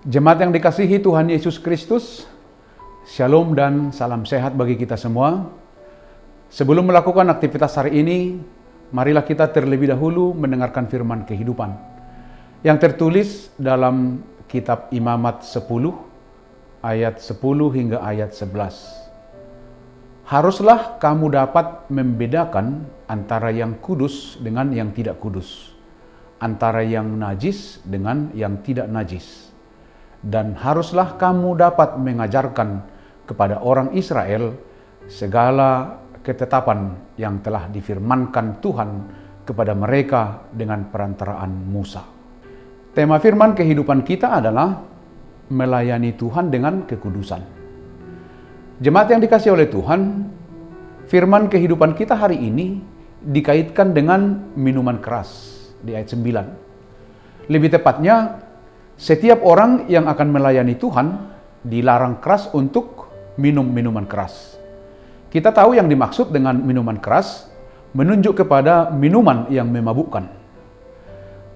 Jemaat yang dikasihi Tuhan Yesus Kristus, Shalom dan salam sehat bagi kita semua. Sebelum melakukan aktivitas hari ini, marilah kita terlebih dahulu mendengarkan firman kehidupan yang tertulis dalam kitab Imamat 10 ayat 10 hingga ayat 11. Haruslah kamu dapat membedakan antara yang kudus dengan yang tidak kudus, antara yang najis dengan yang tidak najis. Dan haruslah kamu dapat mengajarkan kepada orang Israel segala ketetapan yang telah difirmankan Tuhan kepada mereka dengan perantaraan Musa. Tema firman kehidupan kita adalah melayani Tuhan dengan kekudusan. Jemaat yang dikasihi oleh Tuhan, firman kehidupan kita hari ini dikaitkan dengan minuman keras di ayat 9. Lebih tepatnya, setiap orang yang akan melayani Tuhan dilarang keras untuk minum minuman keras. Kita tahu yang dimaksud dengan minuman keras menunjuk kepada minuman yang memabukkan.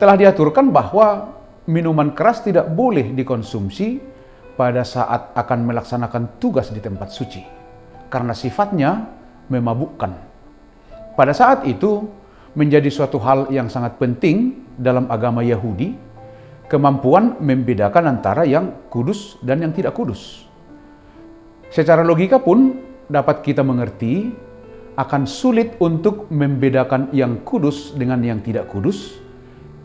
Telah diaturkan bahwa minuman keras tidak boleh dikonsumsi pada saat akan melaksanakan tugas di tempat suci, karena sifatnya memabukkan. Pada saat itu menjadi suatu hal yang sangat penting dalam agama Yahudi, kemampuan membedakan antara yang kudus dan yang tidak kudus. Secara logika pun dapat kita mengerti akan sulit untuk membedakan yang kudus dengan yang tidak kudus,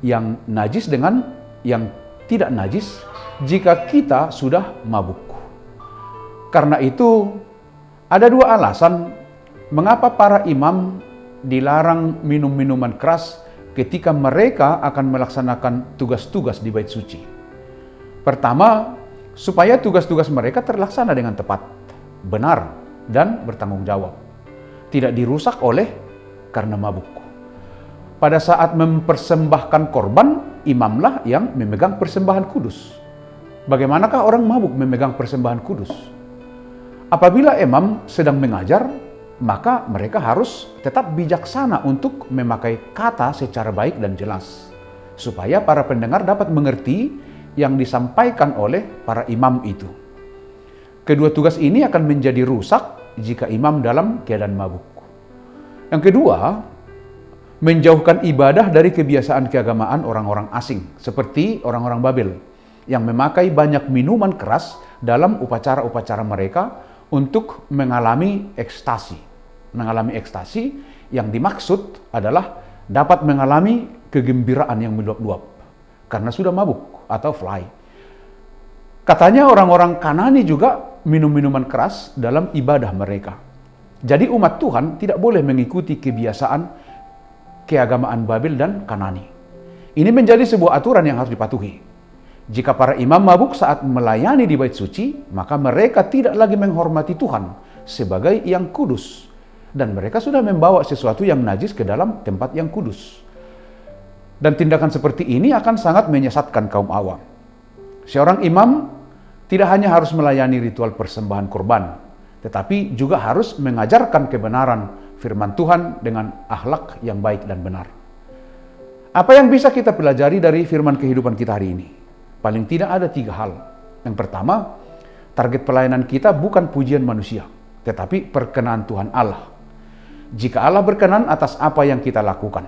yang najis dengan yang tidak najis jika kita sudah mabuk. Karena itu ada dua alasan mengapa para imam dilarang minum minuman keras ketika mereka akan melaksanakan tugas-tugas di bait suci. Pertama, supaya tugas-tugas mereka terlaksana dengan tepat, benar, dan bertanggung jawab. Tidak dirusak oleh karena mabuk. Pada saat mempersembahkan korban, imamlah yang memegang persembahan kudus. Bagaimanakah orang mabuk memegang persembahan kudus? Apabila imam sedang mengajar, maka mereka harus tetap bijaksana untuk memakai kata secara baik dan jelas, supaya para pendengar dapat mengerti yang disampaikan oleh para imam itu. Kedua tugas ini akan menjadi rusak jika imam dalam keadaan mabuk. Yang kedua, menjauhkan ibadah dari kebiasaan keagamaan orang-orang asing, seperti orang-orang Babel, yang memakai banyak minuman keras dalam upacara-upacara mereka untuk mengalami ekstasi. Mengalami ekstasi yang dimaksud adalah dapat mengalami kegembiraan yang meluap-luap karena sudah mabuk atau fly. Katanya orang-orang Kanani juga minum minuman keras dalam ibadah mereka. Jadi umat Tuhan tidak boleh mengikuti kebiasaan keagamaan Babel dan Kanani. Ini menjadi sebuah aturan yang harus dipatuhi. Jika para imam mabuk saat melayani di bait suci, maka mereka tidak lagi menghormati Tuhan sebagai yang kudus. Dan mereka sudah membawa sesuatu yang najis ke dalam tempat yang kudus. Dan tindakan seperti ini akan sangat menyesatkan kaum awam. Seorang imam tidak hanya harus melayani ritual persembahan korban, tetapi juga harus mengajarkan kebenaran firman Tuhan dengan akhlak yang baik dan benar. Apa yang bisa kita pelajari dari firman kehidupan kita hari ini? Paling tidak ada 3 hal. Yang pertama, target pelayanan kita bukan pujian manusia, tetapi perkenan Tuhan Allah. Jika Allah berkenan atas apa yang kita lakukan.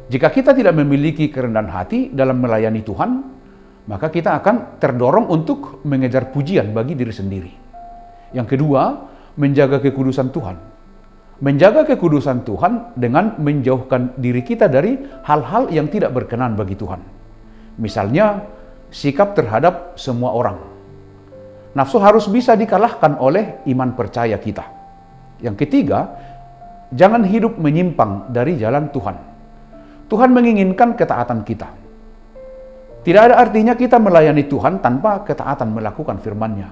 Jika kita tidak memiliki kerendahan hati dalam melayani Tuhan, maka kita akan terdorong untuk mengejar pujian bagi diri sendiri. Yang kedua, menjaga kekudusan Tuhan. Menjaga kekudusan Tuhan dengan menjauhkan diri kita dari hal-hal yang tidak berkenan bagi Tuhan. Misalnya, sikap terhadap semua orang. Nafsu harus bisa dikalahkan oleh iman percaya kita. Yang ketiga, jangan hidup menyimpang dari jalan Tuhan. Tuhan menginginkan ketaatan kita. Tidak ada artinya kita melayani Tuhan tanpa ketaatan melakukan firman-Nya.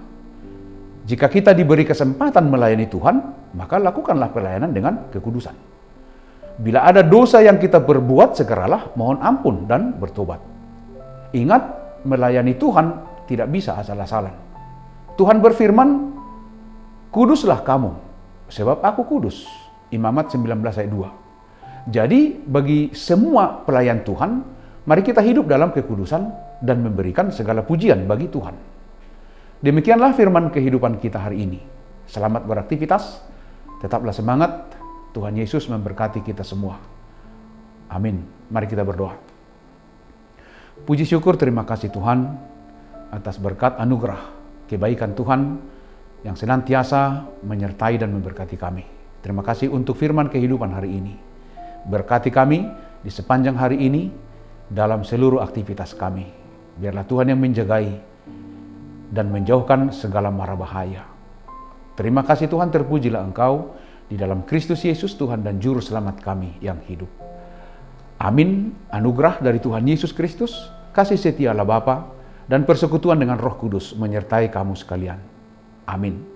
Jika kita diberi kesempatan melayani Tuhan, maka lakukanlah pelayanan dengan kekudusan. Bila ada dosa yang kita berbuat, segeralah mohon ampun dan bertobat. Ingat, melayani Tuhan tidak bisa asal-asalan. Tuhan berfirman, "Kuduslah kamu, sebab aku kudus." Imamat 19 ayat 2. Jadi bagi semua pelayan Tuhan, Mari kita hidup dalam kekudusan dan memberikan segala pujian bagi Tuhan. Demikianlah firman kehidupan kita hari ini. Selamat beraktivitas, tetaplah semangat. Tuhan Yesus memberkati kita semua. Amin. Mari kita berdoa. Puji syukur terima kasih Tuhan atas berkat anugerah kebaikan Tuhan yang senantiasa menyertai dan memberkati kami. Terima kasih untuk firman kehidupan hari ini. Berkati kami di sepanjang hari ini dalam seluruh aktivitas kami. Biarlah Tuhan yang menjagai dan menjauhkan segala mara bahaya. Terima kasih Tuhan, terpujilah Engkau di dalam Kristus Yesus Tuhan dan Juru Selamat kami yang hidup. Amin. Anugerah dari Tuhan Yesus Kristus, kasih setia Allah Bapa, dan persekutuan dengan Roh Kudus menyertai kamu sekalian. Amin.